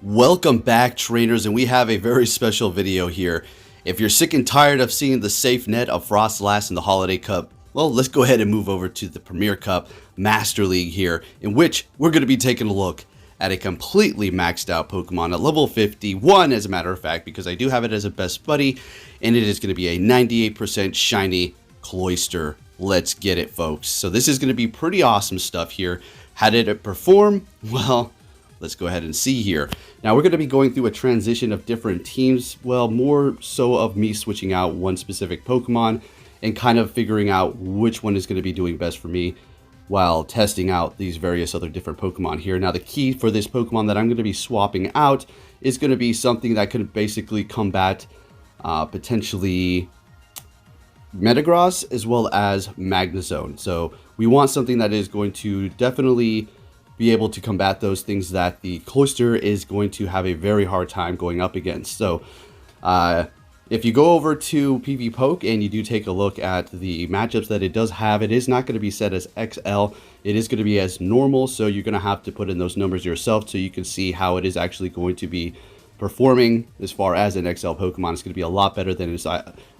Welcome back, trainers, and we have a very special video here. If you're sick and tired of seeing the safe net of Frostlass in the Holiday Cup, well, let's go ahead and move over to the Premier Cup Master League here, in which we're going to be taking a look at a completely maxed out Pokemon at level 51, as a matter of fact, because I do have it as a best buddy, and it is going to be a 98% shiny Cloyster. Let's get it, folks. So this is going to be pretty awesome stuff here. How did it perform? Well, let's go ahead and see here. Now we're going to be going through a transition of different teams. Well, more so of me switching out one specific Pokemon and kind of figuring out which one is going to be doing best for me while testing out these various other different Pokemon here. Now the key for this Pokemon that I'm going to be swapping out is going to be something that could basically combat potentially Metagross as well as Magnezone. So we want something that is going to definitely be able to combat those things that the Cloyster is going to have a very hard time going up against. So if you go over to Pvpoke and you do take a look at the matchups that it does have, it is not going to be set as XL. It is going to be as normal, so you're going to have to put in those numbers yourself so you can see how it is actually going to be performing as far as an XL Pokemon. It's going to be a lot better than its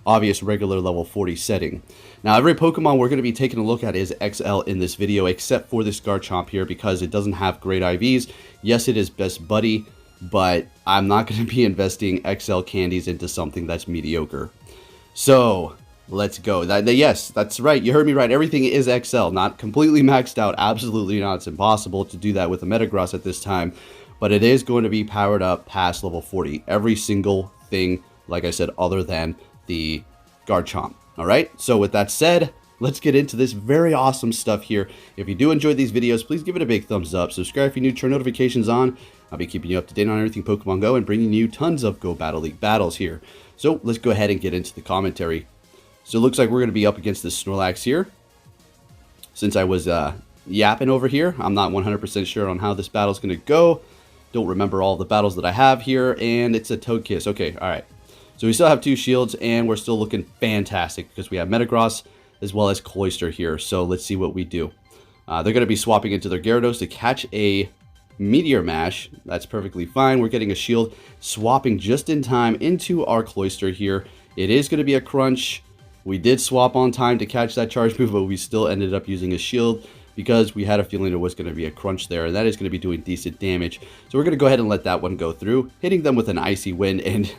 obvious regular level 40 setting. Now, every Pokemon we're going to be taking a look at is XL in this video, except for this Garchomp here, because it doesn't have great IVs. Yes, it is best buddy, but I'm not going to be investing XL candies into something that's mediocre. So let's go. Yes, that's right. You heard me right. Everything is XL, not completely maxed out. Absolutely not. It's impossible to do that with a Metagross at this time. But it is going to be powered up past level 40. Every single thing, like I said, other than the Garchomp. Alright, so with that said, let's get into this very awesome stuff here. If you do enjoy these videos, please give it a big thumbs up. Subscribe if you're new, turn notifications on. I'll be keeping you up to date on everything Pokemon Go and bringing you tons of Go Battle League battles here. So let's go ahead and get into the commentary. So it looks like we're going to be up against this Snorlax here. Since I was yapping over here, I'm not 100% sure on how this battle is going to go. Don't remember all the battles that I have here, and it's a Togekiss. Okay, alright. So we still have two shields, and we're still looking fantastic because we have Metagross as well as Cloyster here. So let's see what we do. They're going to be swapping into their Gyarados to catch a Meteor Mash. That's perfectly fine. We're getting a shield, swapping just in time into our Cloyster here. It is going to be a crunch. We did swap on time to catch that charge move, but we still ended up using a shield, because we had a feeling there was going to be a crunch there, and that is going to be doing decent damage. So we're going to go ahead and let that one go through, hitting them with an Icy Wind, and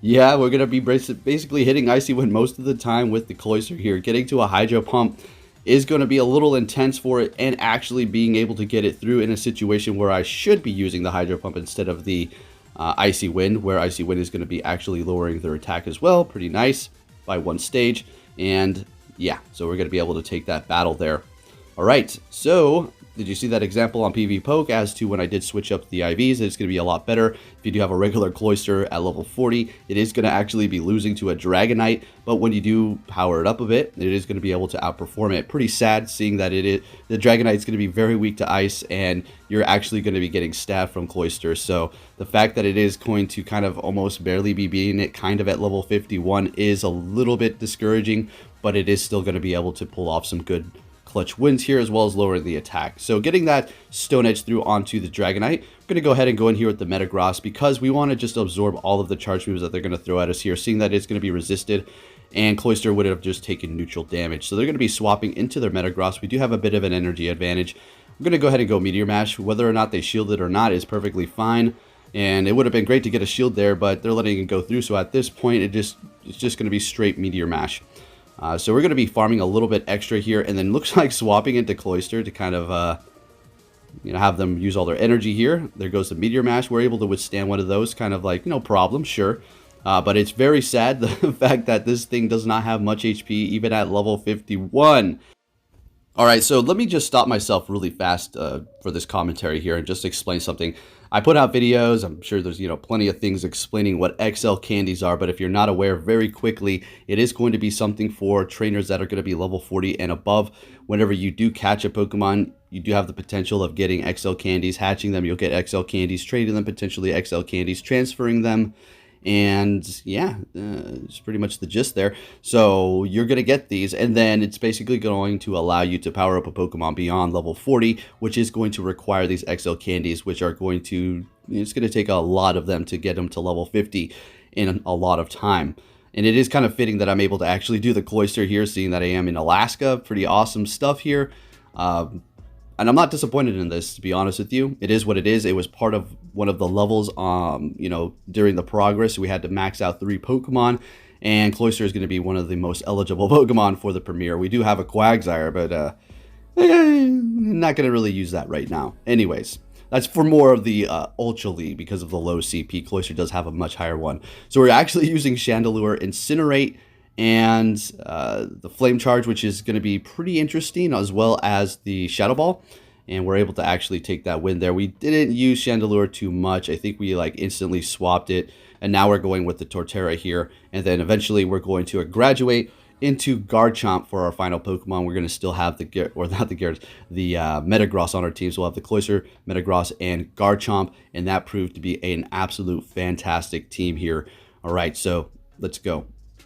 yeah, we're going to be basically hitting Icy Wind most of the time with the Cloyster here. Getting to a Hydro Pump is going to be a little intense for it, and actually being able to get it through in a situation where I should be using the Hydro Pump instead of the Icy Wind, where Icy Wind is going to be actually lowering their attack as well. Pretty nice by one stage, and yeah, so we're going to be able to take that battle there. Alright, so did you see that example on Pvpoke as to when I did switch up the IVs? It's going to be a lot better. If you do have a regular Cloyster at level 40, it is going to actually be losing to a Dragonite, but when you do power it up a bit, it is going to be able to outperform it. Pretty sad seeing that the Dragonite is going to be very weak to ice, and you're actually going to be getting stabbed from Cloyster. So the fact that it is going to kind of almost barely be beating it kind of at level 51 is a little bit discouraging, but it is still going to be able to pull off some good clutch wins here, as well as lowering the attack. So getting that Stone Edge through onto the Dragonite, we're going to go ahead and go in here with the Metagross, because we want to just absorb all of the charge moves that they're going to throw at us here, seeing that it's going to be resisted, and Cloyster would have just taken neutral damage. So they're going to be swapping into their Metagross. We do have a bit of an energy advantage. We're going to go ahead and go Meteor Mash. Whether or not they shield it or not is perfectly fine, and it would have been great to get a shield there, but they're letting it go through. So at this point, it's just going to be straight Meteor Mash. So we're going to be farming a little bit extra here, and then looks like swapping into Cloyster to kind of, have them use all their energy here. There goes the Meteor Mash. We're able to withstand one of those, kind of like, no problem, sure. But it's very sad, the fact that this thing does not have much HP, even at level 51. Alright, so let me just stop myself really fast for this commentary here and just explain something. I put out videos, I'm sure there's, plenty of things explaining what XL candies are, but if you're not aware, very quickly, it is going to be something for trainers that are going to be level 40 and above. Whenever you do catch a Pokemon, you do have the potential of getting XL candies, hatching them, you'll get XL candies, trading them, potentially XL candies, transferring them, And yeah, it's pretty much the gist there. So you're going to get these, and then it's basically going to allow you to power up a Pokemon beyond level 40, which is going to require these XL candies, which are going to, it's going to take a lot of them to get them to level 50 in a lot of time. And it is kind of fitting that I'm able to actually do the Cloyster here, seeing that I am in Alaska. Pretty awesome stuff here. And I'm not disappointed in this, to be honest with you. It is what it is. It was part of one of the levels, you know, during the progress. We had to max out 3 Pokemon, and Cloyster is going to be one of the most eligible Pokemon for the premiere. We do have a Quagsire, but not going to really use that right now. Anyways, that's for more of the Ultra League because of the low CP. Cloyster does have a much higher one. So we're actually using Chandelure, Incinerate, and the Flame Charge, which is going to be pretty interesting, as well as the Shadow Ball. And we're able to actually take that win there. We didn't use Chandelure too much. I think we like instantly swapped it. And now we're going with the Torterra here. And then eventually we're going to graduate into Garchomp for our final Pokemon. We're going to still have the Metagross on our team. So we'll have the Cloyster, Metagross, and Garchomp. And that proved to be an absolute fantastic team here. All right, so let's go.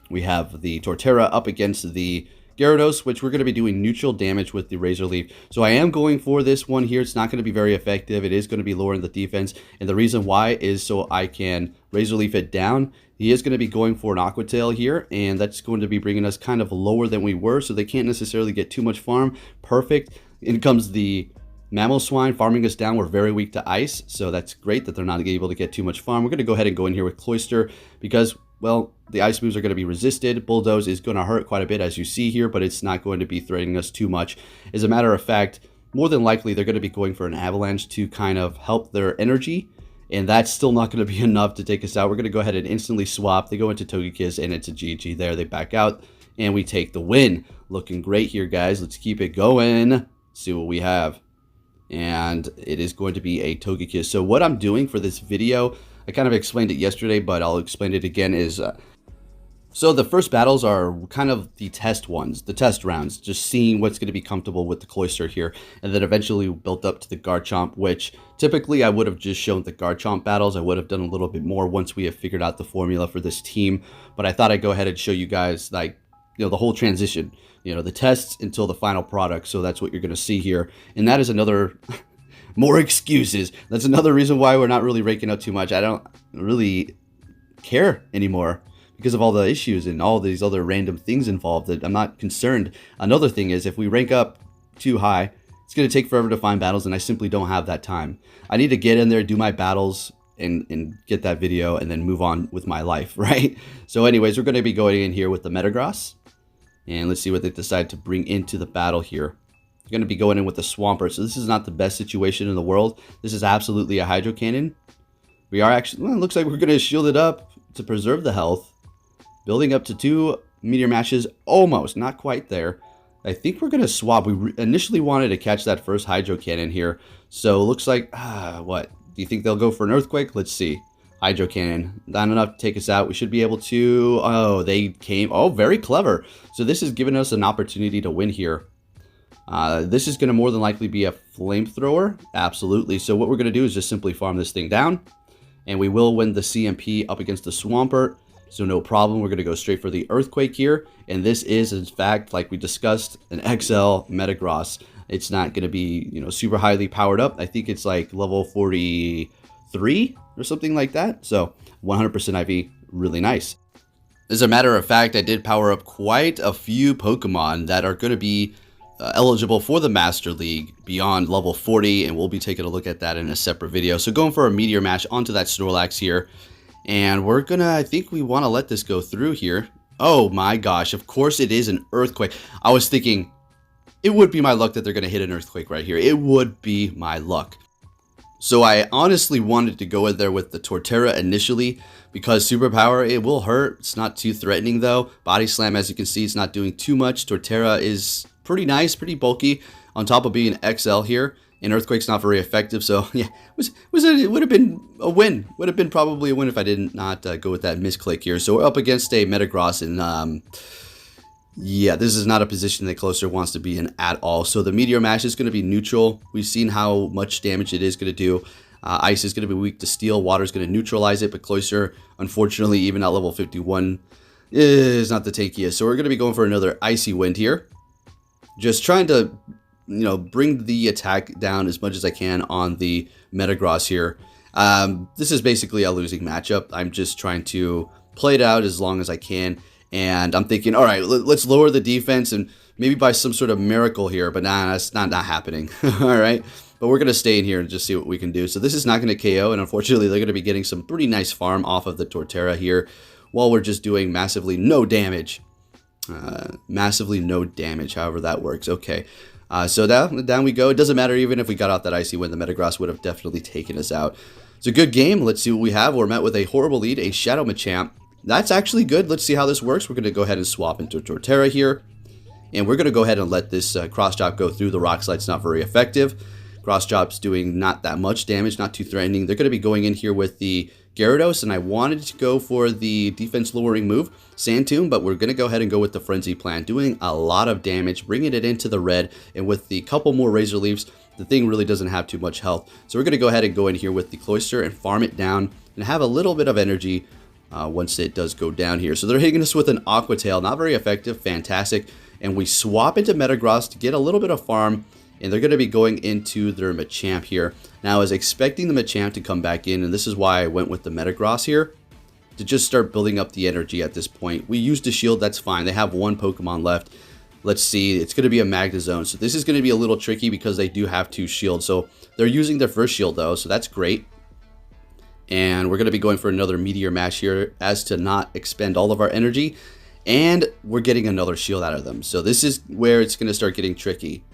We have the Torterra up against the Gyarados, which we're going to be doing neutral damage with the Razor Leaf. So I am going for this one here. It's not going to be very effective. It is going to be lowering the defense. And the reason why is so I can Razor Leaf it down. He is going to be going for an Aqua Tail here, and that's going to be bringing us kind of lower than we were, so they can't necessarily get too much farm. Perfect. In comes the Mamoswine farming us down. We're very weak to ice, so that's great that they're not able to get too much farm. We're going to go ahead and go in here with Cloyster because, well, the ice moves are going to be resisted. Bulldoze is going to hurt quite a bit, as you see here, but it's not going to be threatening us too much. As a matter of fact, more than likely, they're going to be going for an Avalanche to kind of help their energy, and that's still not going to be enough to take us out. We're going to go ahead and instantly swap. They go into Togekiss, and it's a GG there. They back out, and we take the win. Looking great here, guys. Let's keep it going. See what we have. And it is going to be a Togekiss. So what I'm doing for this video, I kind of explained it yesterday, but I'll explain it again, is so the first battles are kind of the test ones, the test rounds, just seeing what's going to be comfortable with the Cloyster here. And then eventually built up to the Garchomp, which typically I would have just shown the Garchomp battles. I would have done a little bit more once we have figured out the formula for this team. But I thought I'd go ahead and show you guys, like, you know, the whole transition, you know, the tests until the final product. So that's what you're going to see here. And that is another, more excuses. That's another reason why we're not really raking out too much. I don't really care anymore because of all the issues and all these other random things involved that I'm not concerned. Another thing is, if we rank up too high, it's going to take forever to find battles, and I simply don't have that time. I need to get in there, do my battles, and get that video, and then move on with my life, right? So anyways, we're going to be going in here with the Metagross, and let's see what they decide to bring into the battle here. We're going to be going in with the Swampert, so this is not the best situation in the world. This is absolutely a Hydro Cannon. We are actually, well, it looks like we're going to shield it up to preserve the health. Building up to 2 Meteor Mashes, almost, not quite there. I think we're going to swap. We initially wanted to catch that first Hydro Cannon here. So it looks like, what? Do you think they'll go for an Earthquake? Let's see. Hydro Cannon, not enough to take us out. We should be able to, oh, they came, oh, very clever. So this has given us an opportunity to win here. This is going to more than likely be a Flamethrower. Absolutely. So what we're going to do is just simply farm this thing down. And we will win the CMP up against the Swampert. So no problem, we're going to go straight for the Earthquake here. And this is, in fact, like we discussed, an XL Metagross. It's not going to be, you know, super highly powered up. I think it's like level 43 or something like that. So 100% IV, really nice. As a matter of fact, I did power up quite a few Pokemon that are going to be eligible for the Master League beyond level 40. And we'll be taking a look at that in a separate video. So going for a Meteor Mash onto that Snorlax here. And we're gonna, I think we want to let this go through here. Oh my gosh, of course it is an Earthquake. I was thinking it would be my luck that they're gonna hit an Earthquake right here. It would be my luck. So I honestly wanted to go in there with the Torterra initially because Superpower, it will hurt. It's not too threatening though. Body Slam, as you can see, it's not doing too much. Torterra is pretty nice, pretty bulky on top of being XL here. And Earthquake's not very effective, so yeah, it would have been a win. Would have been probably a win if I did not go with that misclick here. So we're up against a Metagross, and yeah, this is not a position that Cloyster wants to be in at all. So the Meteor Mash is going to be neutral. We've seen how much damage it is going to do. Ice is going to be weak to steel. Water is going to neutralize it, but Cloyster, unfortunately, even at level 51, is not the tankiest. So we're going to be going for another Icy Wind here. Just trying to, bring the attack down as much as I can on the Metagross here. This is basically a losing matchup. I'm just trying to play it out as long as I can. And I'm thinking, all right, let's lower the defense and maybe by some sort of miracle here. But nah, that's not happening. All right. But we're going to stay in here and just see what we can do. So this is not going to KO. And unfortunately, they're going to be getting some pretty nice farm off of the Torterra here while we're just doing massively no damage. Massively no damage, however that works. Okay. So down we go. It doesn't matter even if we got out that Icy Wind. The Metagross would have definitely taken us out. It's a good game. Let's see what we have. We're met with a horrible lead, a Shadow Machamp. That's actually good. Let's see how this works. We're going to go ahead and swap into Torterra here. And we're going to go ahead and let this Cross Chop go through. The Rock Slide's not very effective. Cross Chop's doing not that much damage, not too threatening. They're going to be going in here with the Gyarados, and I wanted to go for the defense lowering move, Sand Tomb, but we're going to go ahead and go with the Frenzy Plan, doing a lot of damage, bringing it into the red, and with the couple more Razor Leaves, the thing really doesn't have too much health. So we're going to go ahead and go in here with the Cloyster and farm it down and have a little bit of energy once it does go down here. So they're hitting us with an Aqua Tail, not very effective, fantastic, and we swap into Metagross to get a little bit of farm. And they're going to be going into their Machamp here. Now, I was expecting the Machamp to come back in, and this is why I went with the Metagross here, to just start building up the energy at this point. We used a shield, that's fine. They have one Pokemon left. Let's see, it's going to be a Magnezone. So this is going to be a little tricky because they do have two shields. So they're using their first shield, though, so that's great. And we're going to be going for another Meteor Mash here as to not expend all of our energy. And we're getting another shield out of them. So this is where it's going to start getting tricky.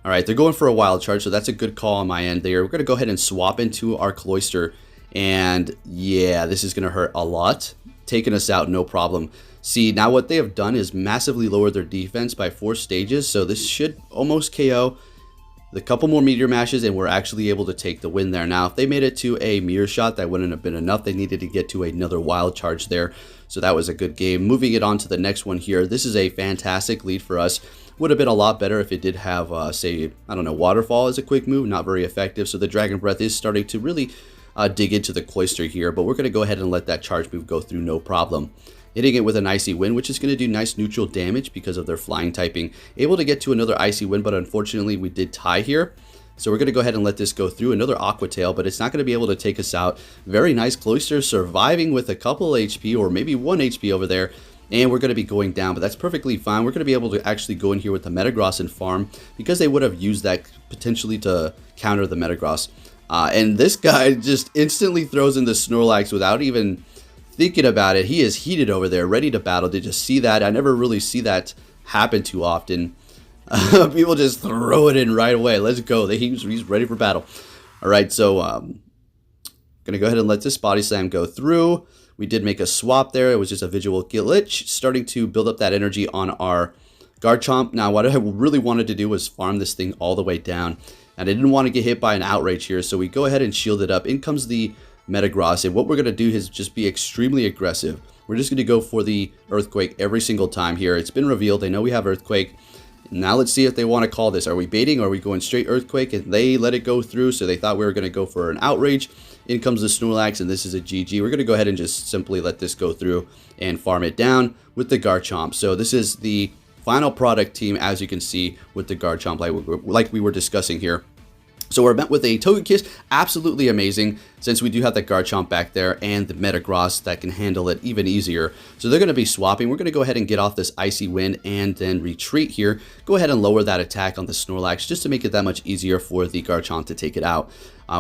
All right, they're going for a Wild Charge, so that's a good call on my end there. We're going to go ahead and swap into our Cloyster, and yeah, this is going to hurt a lot. Taking us out, no problem. See, now what they have done is massively lowered their defense by 4 stages, so this should almost KO. The couple more Meteor Mashes, and we're actually able to take the win there. Now, if they made it to a Mirror Shot, that wouldn't have been enough. They needed to get to another Wild Charge there, so that was a good game. Moving it on to the next one here. This is a fantastic lead for us. Would have been a lot better if it did have, say, I don't know, Waterfall as a quick move. Not very effective, so the Dragon Breath is starting to really dig into the Cloyster here, but we're going to go ahead and let that charge move go through no problem. Hitting it with an Icy Wind, which is going to do nice neutral damage because of their flying typing. Able to get to another Icy Wind, but unfortunately we did tie here. So we're going to go ahead and let this go through. Another Aqua Tail, but it's not going to be able to take us out. Very nice Cloyster, surviving with a couple HP or maybe 1 HP over there. And we're going to be going down, but that's perfectly fine. We're going to be able to actually go in here with the Metagross and farm because they would have used that potentially to counter the Metagross. And this guy just instantly throws in the Snorlax without even thinking about it. He is heated over there, ready to battle. Did you see that? I never really see that happen too often. People just throw it in right away. Let's go. He's ready for battle. All right, so going to go ahead and let this Body Slam go through. We did make a swap there. It was just a visual glitch, starting to build up that energy on our Garchomp. Now, what I really wanted to do was farm this thing all the way down, and I didn't want to get hit by an Outrage here, so we go ahead and shield it up. In comes the Metagross, and what we're going to do is just be extremely aggressive. We're just going to go for the Earthquake every single time here. It's been revealed. They know we have Earthquake. Now let's see if they want to call this. Are we baiting, or are we going straight Earthquake? And they let it go through, so they thought we were going to go for an Outrage. In comes the Snorlax, and this is a GG. We're going to go ahead and just simply let this go through and farm it down with the Garchomp. So this is the final product team, as you can see, with the Garchomp, like we were discussing here. So we're met with a Togekiss, absolutely amazing, since we do have the Garchomp back there and the Metagross that can handle it even easier. So they're going to be swapping. We're going to go ahead and get off this Icy Wind and then retreat here. Go ahead and lower that attack on the Snorlax just to make it that much easier for the Garchomp to take it out.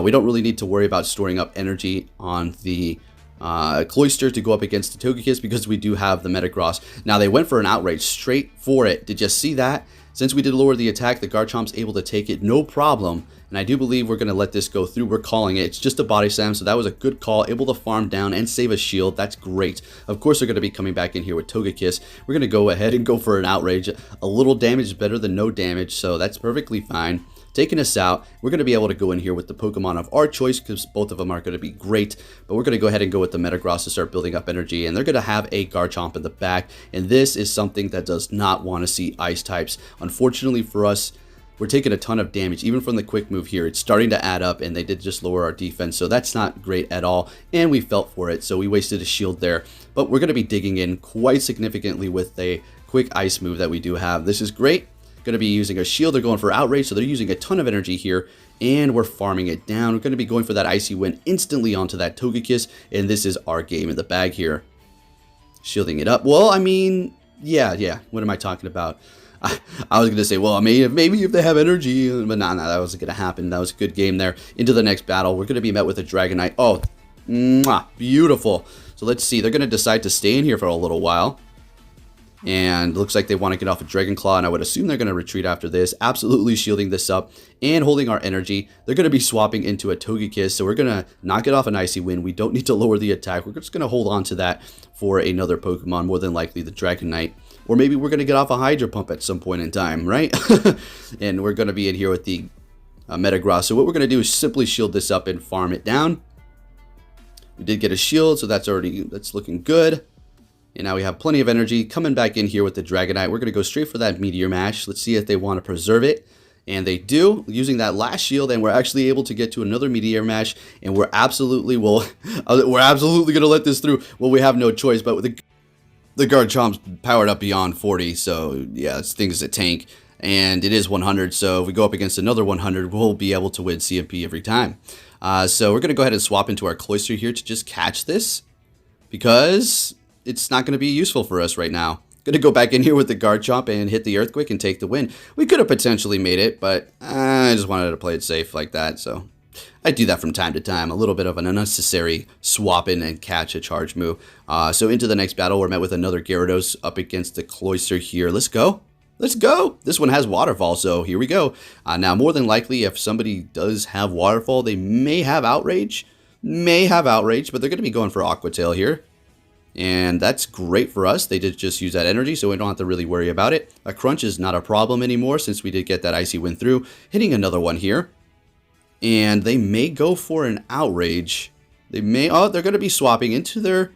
We don't really need to worry about storing up energy on the Cloyster to go up against the Togekiss because we do have the Metagross. Now they went for an Outrage straight for it. Did you see that? Since we did lower the attack, the Garchomp's able to take it, no problem. And I do believe we're going to let this go through. We're calling it. It's just a Body Slam, so that was a good call. Able to farm down and save a shield. That's great. Of course, they're going to be coming back in here with Togekiss. We're going to go ahead and go for an Outrage. A little damage is better than no damage, so that's perfectly fine. Taking us out, we're going to be able to go in here with the Pokemon of our choice because both of them are going to be great. But we're going to go ahead and go with the Metagross to start building up energy. And they're going to have a Garchomp in the back. And this is something that does not want to see Ice types. Unfortunately for us, we're taking a ton of damage, even from the quick move here. It's starting to add up, and they did just lower our defense, so that's not great at all, and we felt for it, so we wasted a shield there. But we're going to be digging in quite significantly with a quick ice move that we do have. This is great. Going to be using a shield. They're going for outrage, so they're using a ton of energy here, and we're farming it down. We're going to be going for that icy wind instantly onto that Togekiss, and this is our game in the bag here. Shielding it up. Well, I mean, yeah. What am I talking about? I was going to say, well, maybe if they have energy, but nah, that wasn't going to happen. That was a good game there. Into the next battle, we're going to be met with a Dragonite. Oh, mwah, beautiful. So let's see. They're going to decide to stay in here for a little while. And looks like they want to get off a Dragon Claw, and I would assume they're going to retreat after this. Absolutely shielding this up and holding our energy. They're going to be swapping into a Togekiss, so we're going to knock it off an Icy Wind. We don't need to lower the attack. We're just going to hold on to that for another Pokemon, more than likely the Dragonite. Or maybe we're going to get off a Hydro Pump at some point in time, right? And we're going to be in here with the Metagross. So what we're going to do is simply shield this up and farm it down. We did get a shield, so that's looking good. And now we have plenty of energy. Coming back in here with the Dragonite, we're going to go straight for that Meteor Mash. Let's see if they want to preserve it. And they do, using that last shield, and we're actually able to get to another Meteor Mash. And we're absolutely, we're absolutely going to let this through. Well, we have no choice, but with the Garchomp's powered up beyond 40. So, yeah, this thing's a tank. And it is 100, so if we go up against another 100, we'll be able to win CMP every time. So we're going to go ahead and swap into our Cloyster here to just catch this, because it's not going to be useful for us right now. Going to go back in here with the Garchomp and hit the Earthquake and take the win. We could have potentially made it, but I just wanted to play it safe like that. So I do that from time to time. A little bit of an unnecessary swap in and catch a charge move. So into the next battle, we're met with another Gyarados up against the Cloyster here. Let's go. Let's go. This one has Waterfall, so here we go. Now, more than likely, if somebody does have Waterfall, they may have Outrage. But they're going to be going for Aqua Tail here. And that's great for us. They did just use that energy, so we don't have to really worry about it. A Crunch is not a problem anymore since we did get that Icy Wind through. Hitting another one here. And they may go for an Outrage. They're going to be swapping into their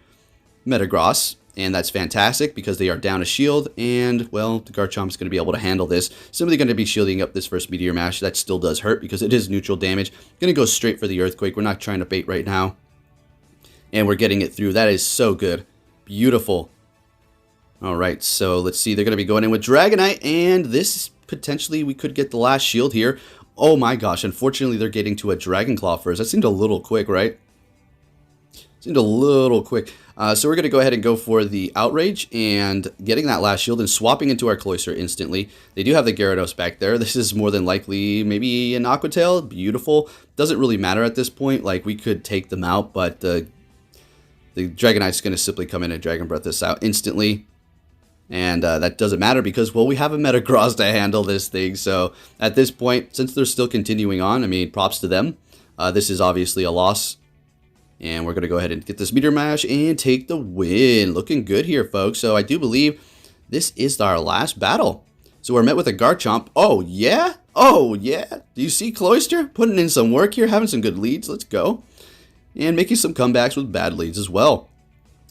Metagross. And that's fantastic because they are down a shield. And, well, the Garchomp is going to be able to handle this. Simply going to be shielding up this first Meteor Mash. That still does hurt because it is neutral damage. Going to go straight for the Earthquake. We're not trying to bait right now. And we're getting it through. That is so good. Beautiful. All right, so let's see. They're going to be going in with Dragonite, and this potentially we could get the last shield here. Oh my gosh, unfortunately they're getting to a Dragon Claw first. That seemed a little quick, right? Seemed a little quick. So we're going to go ahead and go for the Outrage and getting that last shield and swapping into our Cloyster instantly. They do have the Gyarados back there. This is more than likely maybe an Aqua Tail. Beautiful. Doesn't really matter at this point. Like, we could take them out, but the Dragonite's going to simply come in and Dragon Breath this out instantly. And that doesn't matter because, well, we have a Metagross to handle this thing. So at this point, since they're still continuing on, I mean, props to them. This is obviously a loss. And we're going to go ahead and get this Meteor Mash and take the win. Looking good here, folks. So I do believe this is our last battle. So we're met with a Garchomp. Oh, yeah? Oh, yeah. Do you see Cloyster putting in some work here, having some good leads? Let's go. And making some comebacks with bad leads as well.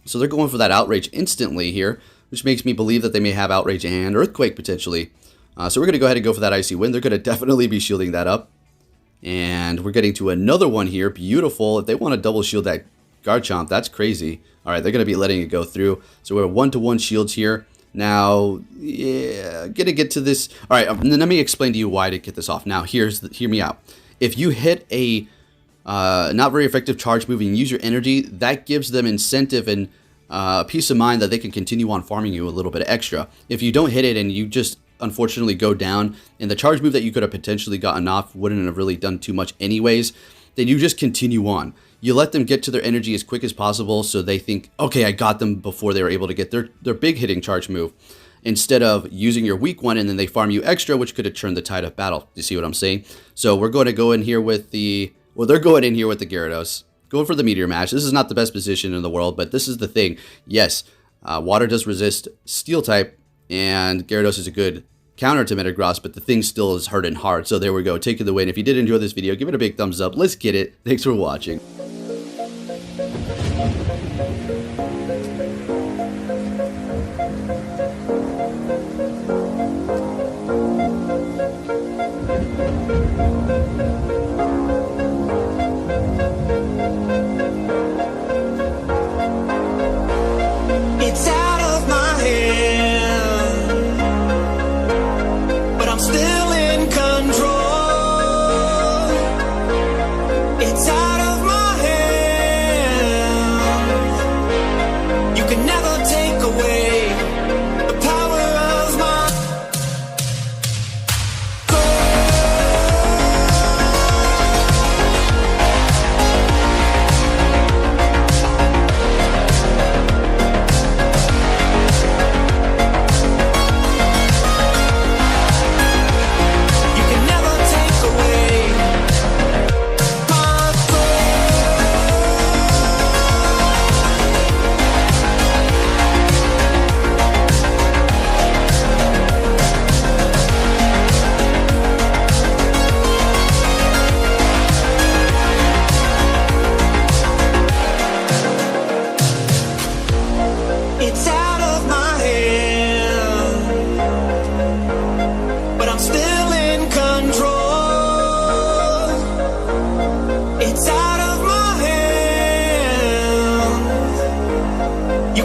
So they're going for that Outrage instantly here, which makes me believe that they may have Outrage and Earthquake potentially. So we're going to go ahead and go for that Icy Wind. They're going to definitely be shielding that up. And we're getting to another one here. Beautiful. If they want to double shield that Garchomp, that's crazy. All right, they're going to be letting it go through. So we're 1-to-1 shields here. Now, yeah, gonna get to this. All right, let me explain to you why to get this off. Now, hear me out. If you hit a not very effective charge move and use your energy, that gives them incentive and peace of mind that they can continue on farming you a little bit extra. If you don't hit it and you just unfortunately go down, and the charge move that you could have potentially gotten off wouldn't have really done too much anyways, then you just continue on. You let them get to their energy as quick as possible so they think, okay, I got them before they were able to get their big hitting charge move, instead of using your weak one and then they farm you extra, which could have turned the tide of battle. You see what I'm saying? So we're going to go in here with the, well, they're going in here with the Gyarados. Going for the Meteor Mash. This is not the best position in the world, but this is the thing. Yes, water does resist steel type, and Gyarados is a good counter to Metagross, but the thing still is hurting hard. So there we go, taking the win. If you did enjoy this video, give it a big thumbs up. Let's get it. Thanks for watching.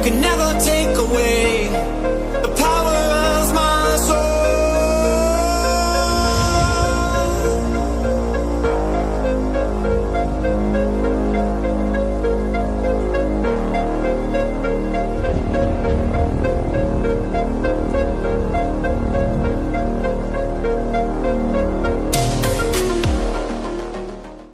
can never take